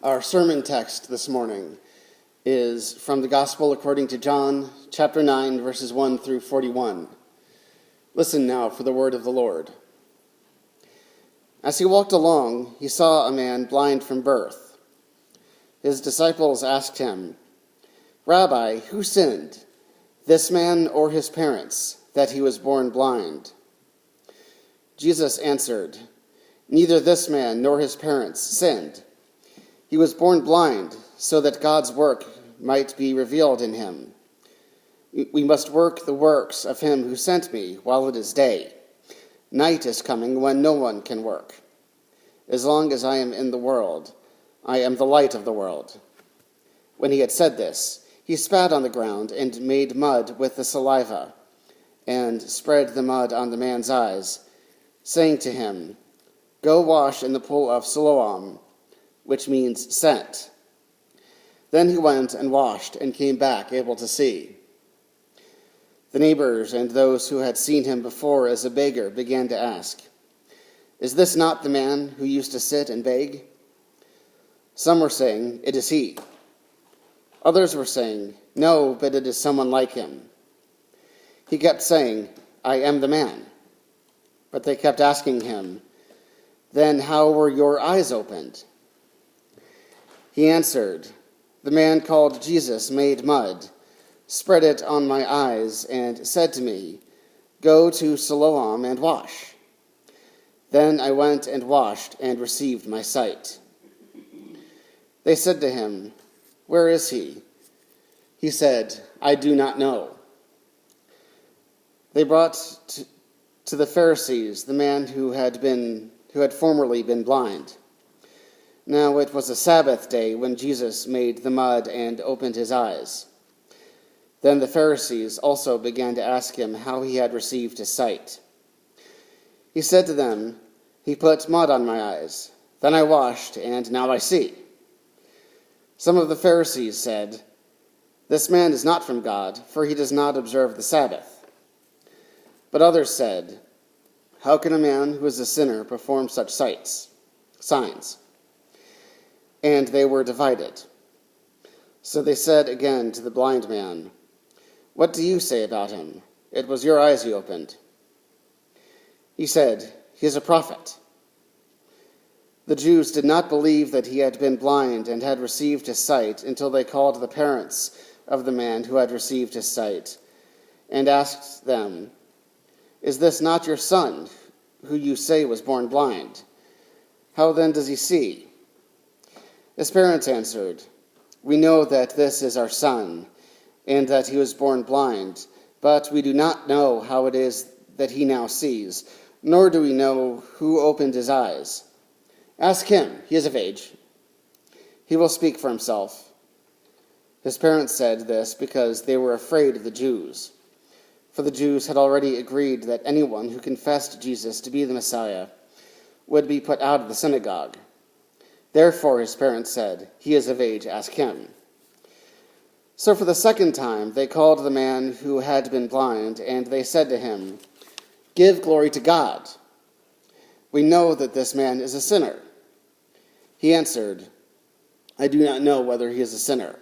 Our sermon text this morning is from the Gospel according to John, chapter 9, verses 1 through 41. Listen now for the word of the Lord. As he walked along, he saw a man blind from birth. His disciples asked him, "Rabbi, who sinned, this man or his parents, that he was born blind?" Jesus answered, "Neither this man nor his parents sinned. He was born blind so that God's work might be revealed in him. We must work the works of him who sent me while it is day. Night is coming when no one can work. As long as I am in the world, I am the light of the world." When he had said this, he spat on the ground and made mud with the saliva, and spread the mud on the man's eyes, saying to him, "Go wash in the pool of Siloam," which means sent. Then he went and washed and came back able to see. The neighbors and those who had seen him before as a beggar began to ask, "Is this not the man who used to sit and beg?" Some were saying, "It is he." Others were saying, "No, but it is someone like him." He kept saying, "I am the man." But they kept asking him, "Then how were your eyes opened?" He answered, "The man called Jesus made mud, spread it on my eyes, and said to me, 'Go to Siloam and wash.' Then I went and washed and received my sight." They said to him, "Where is he?" He said, "I do not know." They brought to the Pharisees the man who had formerly been blind. Now it was a Sabbath day when Jesus made the mud and opened his eyes. Then the Pharisees also began to ask him how he had received his sight. He said to them, "He put mud on my eyes. Then I washed, and now I see." Some of the Pharisees said, "This man is not from God, for he does not observe the Sabbath." But others said, "How can a man who is a sinner perform such signs?" And they were divided. So they said again to the blind man, "What do you say about him? It was your eyes he opened." He said, "He is a prophet." The Jews did not believe that he had been blind and had received his sight until they called the parents of the man who had received his sight and asked them, "Is this not your son, who you say was born blind? How then does he see?" His parents answered, "We know that this is our son, and that he was born blind, but we do not know how it is that he now sees, nor do we know who opened his eyes. Ask him, he is of age. He will speak for himself." His parents said this because they were afraid of the Jews, for the Jews had already agreed that anyone who confessed Jesus to be the Messiah would be put out of the synagogue. Therefore his parents said, "He is of age, ask him." So for the second time they called the man who had been blind, and they said to him, "Give glory to God. We know that this man is a sinner." He answered, "I do not know whether he is a sinner.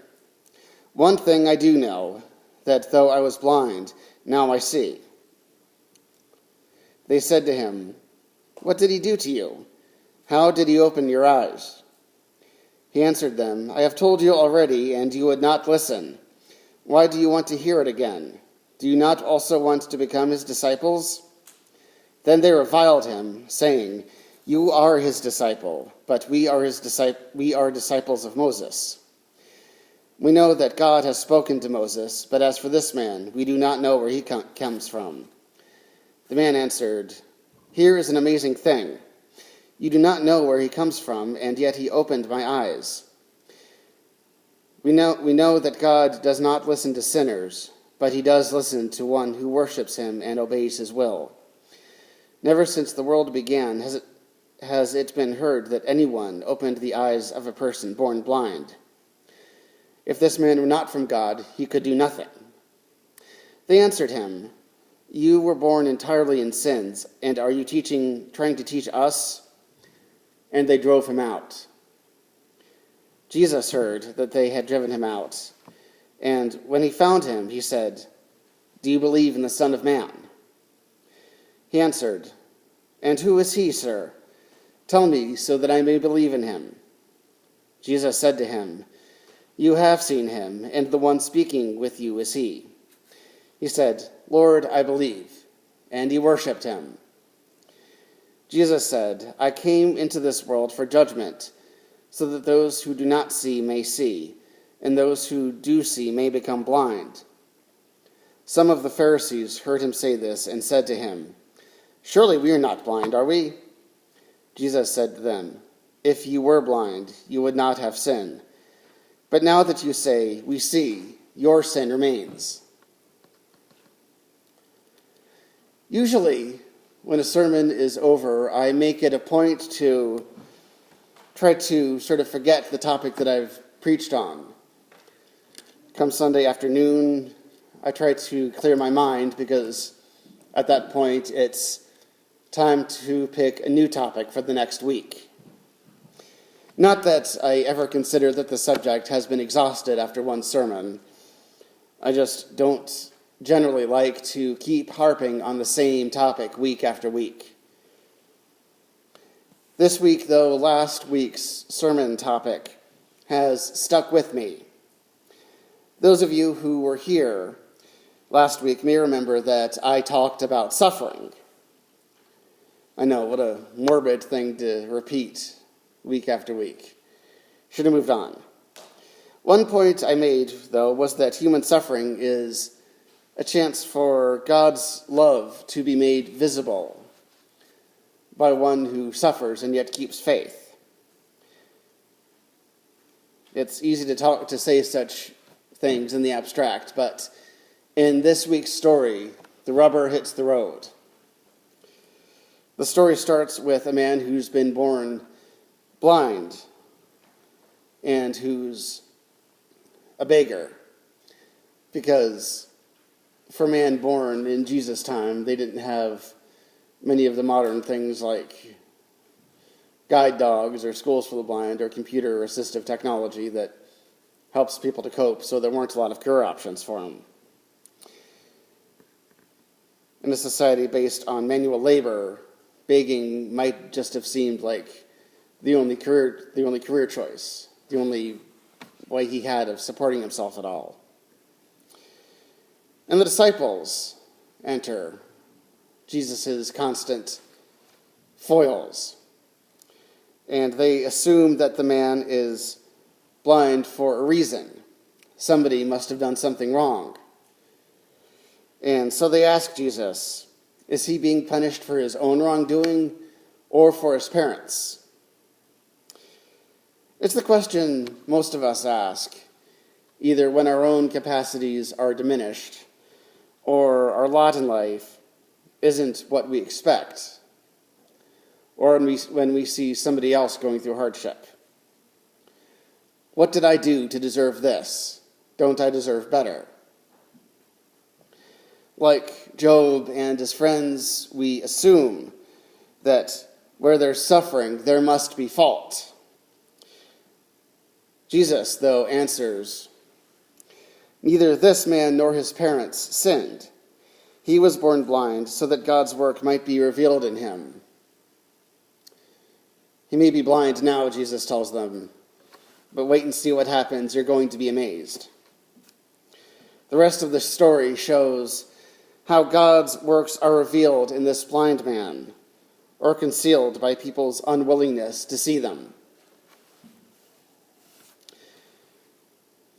One thing I do know, that though I was blind, now I see." They said to him, "What did he do to you? How did he open your eyes?" He answered them, "I have told you already, and you would not listen. Why do you want to hear it again? Do you not also want to become his disciples?" Then they reviled him, saying, "You are his disciple, but we are disciples of Moses. We know that God has spoken to Moses, but as for this man, we do not know where he comes from." The man answered, "Here is an amazing thing. You do not know where he comes from, and yet he opened my eyes. We know that God does not listen to sinners, but he does listen to one who worships him and obeys his will. Never since the world began has it been heard that anyone opened the eyes of a person born blind. If this man were not from God, he could do nothing." They answered him, "You were born entirely in sins, and are you trying to teach us?" And they drove him out. Jesus heard that they had driven him out, and when he found him, he said, "Do you believe in the Son of Man?" He answered, "And who is he, sir? Tell me so that I may believe in him." Jesus said to him, "You have seen him, and the one speaking with you is he." He said, "Lord, I believe," and he worshipped him. Jesus said, "I came into this world for judgment, so that those who do not see may see, and those who do see may become blind." Some of the Pharisees heard him say this and said to him, "Surely we are not blind, are we?" Jesus said to them, "If you were blind, you would not have sin. But now that you say, 'We see,' your sin remains." Usually, when a sermon is over, I make it a point to try to sort of forget the topic that I've preached on. Come Sunday afternoon, I try to clear my mind because at that point it's time to pick a new topic for the next week. Not that I ever consider that the subject has been exhausted after one sermon. I just don't generally like to keep harping on the same topic week after week. This week, though, last week's sermon topic has stuck with me. Those of you who were here last week may remember that I talked about suffering. I know, what a morbid thing to repeat week after week. Should have moved on. One point I made, though, was that human suffering is a chance for God's love to be made visible by one who suffers and yet keeps faith. It's easy to say such things in the abstract, but in this week's story, the rubber hits the road. The story starts with a man who's been born blind and who's a beggar, because for a man born in Jesus' time, they didn't have many of the modern things like guide dogs or schools for the blind or computer assistive technology that helps people to cope, so there weren't a lot of career options for them. In a society based on manual labor, begging might just have seemed like the only career choice, the only way he had of supporting himself at all. And the disciples enter, Jesus' constant foils. And they assume that the man is blind for a reason. Somebody must have done something wrong. And so they ask Jesus, is he being punished for his own wrongdoing or for his parents? It's the question most of us ask, either when our own capacities are diminished or our lot in life isn't what we expect, or when we see somebody else going through hardship. What did I do to deserve this? Don't I deserve better? Like Job and his friends, we assume that where there's suffering, there must be fault. Jesus, though, answers, "Neither this man nor his parents sinned. He was born blind so that God's work might be revealed in him." He may be blind now, Jesus tells them, but wait and see what happens. You're going to be amazed. The rest of the story shows how God's works are revealed in this blind man, or concealed by people's unwillingness to see them.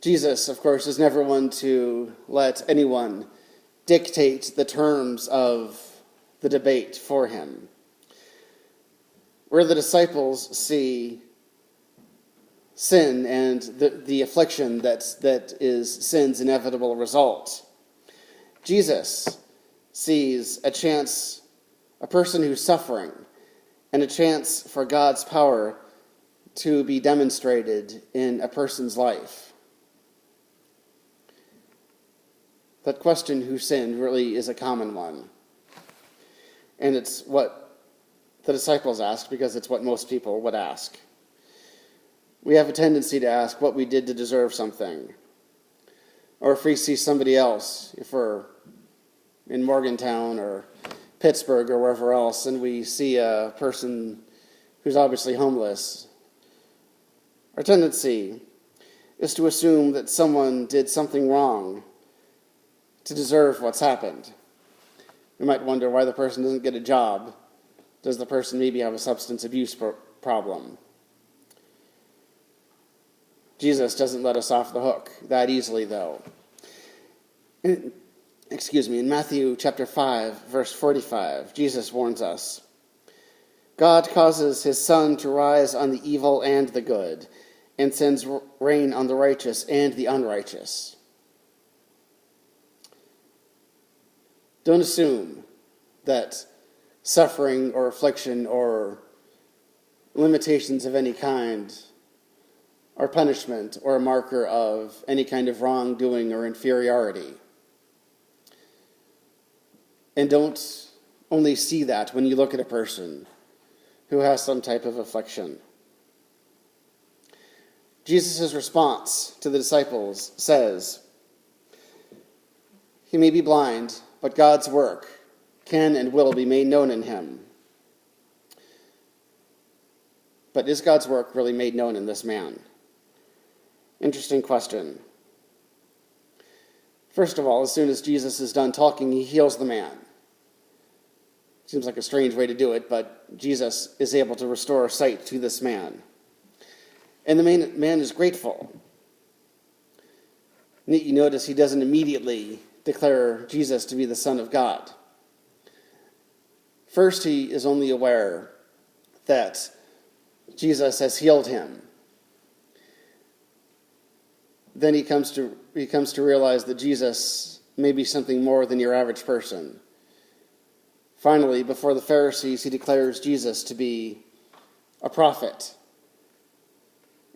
Jesus, of course, is never one to let anyone dictate the terms of the debate for him. Where the disciples see sin and the affliction that is sin's inevitable result, Jesus sees a person who's suffering, and a chance for God's power to be demonstrated in a person's life. That question, who sinned, really is a common one. And it's what the disciples asked because it's what most people would ask. we have a tendency to ask what we did to deserve something. Or if we see somebody else, if we're in Morgantown or Pittsburgh or wherever else, and we see a person who's obviously homeless, our tendency is to assume that someone did something wrong to deserve what's happened. We might wonder why the person doesn't get a job. Does the person maybe have a substance abuse problem? Jesus doesn't let us off the hook that easily, though. In Matthew chapter 5, verse 45, Jesus warns us, God causes his sun to rise on the evil and the good, and sends rain on the righteous and the unrighteous. Don't assume that suffering or affliction or limitations of any kind are punishment or a marker of any kind of wrongdoing or inferiority. And don't only see that when you look at a person who has some type of affliction. Jesus' response to the disciples says, he may be blind, but God's work can and will be made known in him. But is God's work really made known in this man? Interesting question. First of all, as soon as Jesus is done talking, he heals the man. Seems like a strange way to do it, but Jesus is able to restore sight to this man. And the man is grateful. You notice he doesn't immediately declare Jesus to be the Son of God. First, he is only aware that Jesus has healed him. Then he comes to realize that Jesus may be something more than your average person. Finally, before the Pharisees, he declares Jesus to be a prophet.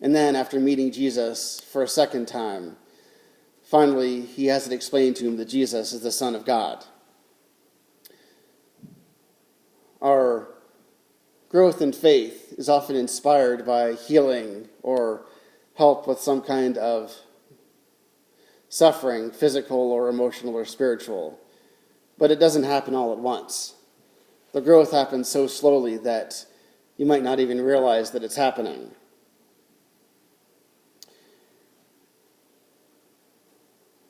And then, after meeting Jesus for a second time, finally, he has it explained to him that Jesus is the Son of God. Our growth in faith is often inspired by healing or help with some kind of suffering, physical or emotional or spiritual. But it doesn't happen all at once. The growth happens so slowly that you might not even realize that it's happening.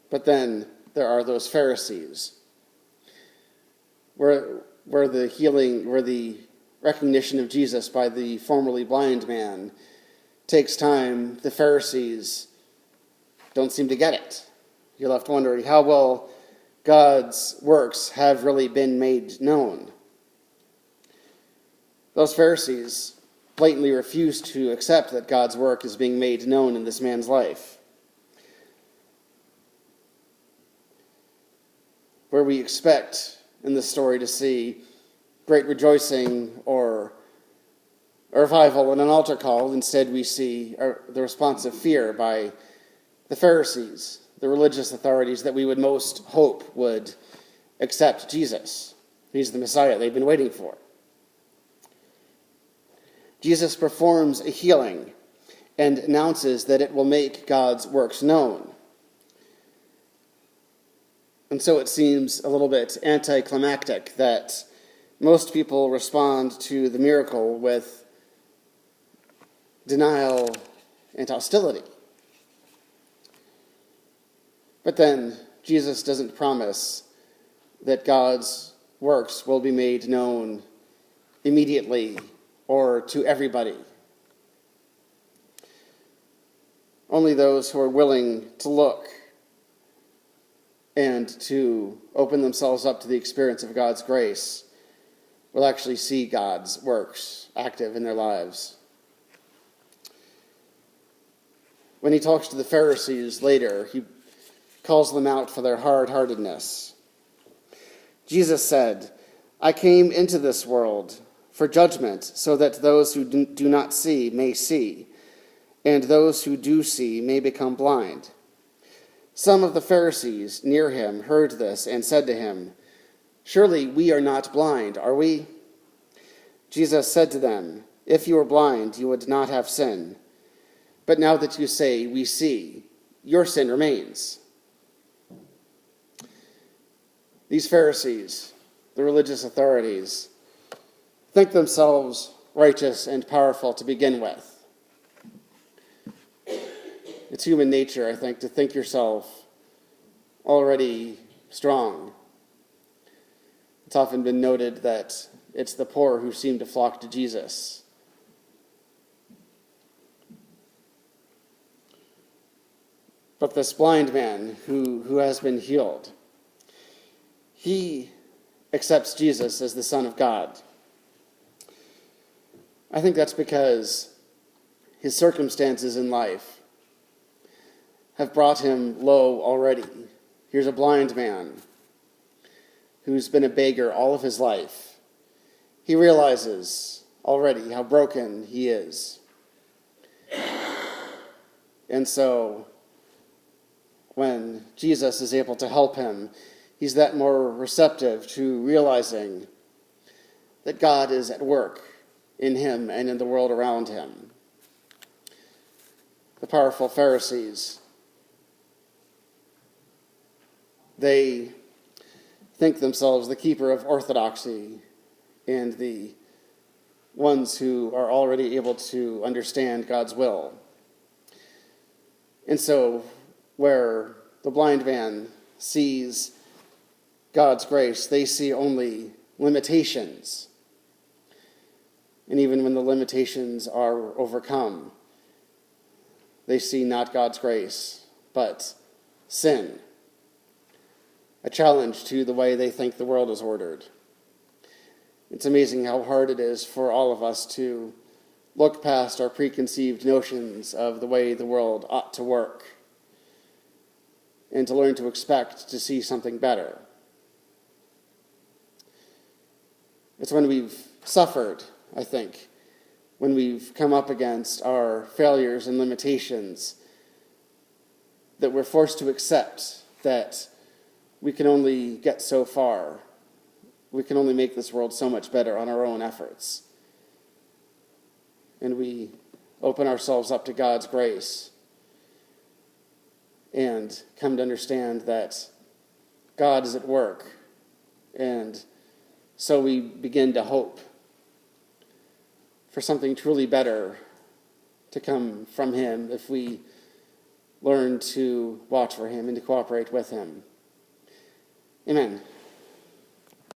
But then there are those Pharisees, where the recognition of Jesus by the formerly blind man takes time. The Pharisees don't seem to get it. You're left wondering how well God's works have really been made known. Those Pharisees blatantly refuse to accept that God's work is being made known in this man's life. Where we expect in this story to see great rejoicing or a revival and an altar call, instead we see the response of fear by the Pharisees, the religious authorities that we would most hope would accept Jesus. He's the Messiah they've been waiting for. Jesus performs a healing and announces that it will make God's works known. And so it seems a little bit anticlimactic that most people respond to the miracle with denial and hostility. But then Jesus doesn't promise that God's works will be made known immediately or to everybody. Only those who are willing to look and to open themselves up to the experience of God's grace will actually see God's works active in their lives. When he talks to the Pharisees later, he calls them out for their hard-heartedness. Jesus said, I came into this world for judgment, so that those who do not see may see, and those who do see may become blind. Some of the Pharisees near him heard this and said to him, Surely we are not blind, are we? Jesus said to them, If you were blind, you would not have sin. But now that you say, we see, your sin remains. These Pharisees, the religious authorities, think themselves righteous and powerful to begin with. It's human nature, I think, to think yourself already strong. It's often been noted that it's the poor who seem to flock to Jesus. But this blind man who has been healed, he accepts Jesus as the Son of God. I think that's because his circumstances in life have brought him low already. Here's a blind man who's been a beggar all of his life. He realizes already how broken he is. And so when Jesus is able to help him, he's that more receptive to realizing that God is at work in him and in the world around him. The powerful Pharisees, they think themselves the keeper of orthodoxy and the ones who are already able to understand God's will. And so, where the blind man sees God's grace, they see only limitations. And even when the limitations are overcome, they see not God's grace, but sin. A challenge to the way they think the world is ordered. It's amazing how hard it is for all of us to look past our preconceived notions of the way the world ought to work and to learn to expect to see something better. It's when we've suffered, I think, when we've come up against our failures and limitations, that we're forced to accept that we can only get so far. We can only make this world so much better on our own efforts. And we open ourselves up to God's grace and come to understand that God is at work. And so we begin to hope for something truly better to come from him if we learn to watch for him and to cooperate with him. Amen.